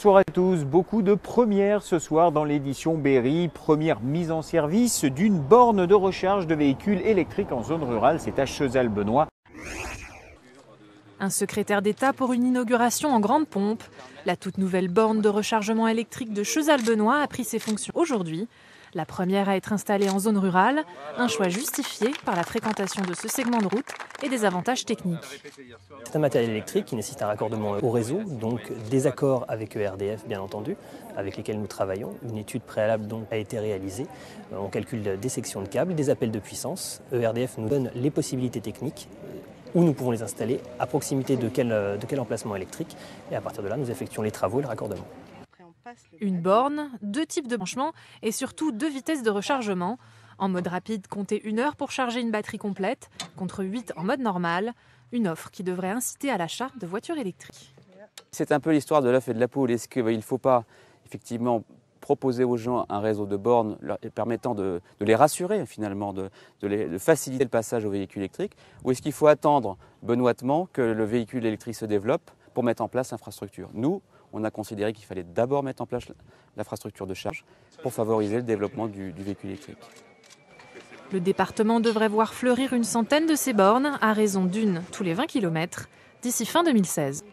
Bonsoir à tous, beaucoup de premières ce soir dans l'édition Berry. Première mise en service d'une borne de recharge de véhicules électriques en zone rurale, c'est à Chezal-Benoît. Un secrétaire d'État pour une inauguration en grande pompe. La toute nouvelle borne de rechargement électrique de Chezal-Benoît a pris ses fonctions aujourd'hui. La première à être installée en zone rurale, un choix justifié par la fréquentation de ce segment de route et des avantages techniques. C'est un matériel électrique qui nécessite un raccordement au réseau, donc des accords avec ERDF bien entendu, avec lesquels nous travaillons. Une étude préalable donc a été réalisée. On calcule des sections de câbles, des appels de puissance. ERDF nous donne les possibilités techniques où nous pouvons les installer, à proximité de quel emplacement électrique. Et à partir de là, nous effectuons les travaux et le raccordement. Une borne, 2 types de branchements et surtout 2 vitesses de rechargement. En mode rapide, comptez 1 heure pour charger une batterie complète, contre 8 en mode normal. Une offre qui devrait inciter à l'achat de voitures électriques. C'est un peu l'histoire de l'œuf et de la poule. Est-ce qu'il ne faut pas effectivement proposer aux gens un réseau de bornes permettant de les rassurer finalement, de faciliter le passage au véhicule électrique, ou est-ce qu'il faut attendre benoîtement que le véhicule électrique se développe pour mettre en place l'infrastructure? Nous, on a considéré qu'il fallait d'abord mettre en place l'infrastructure de charge pour favoriser le développement du véhicule électrique. Le département devrait voir fleurir une centaine de ces bornes, à raison d'une tous les 20 km, d'ici fin 2016.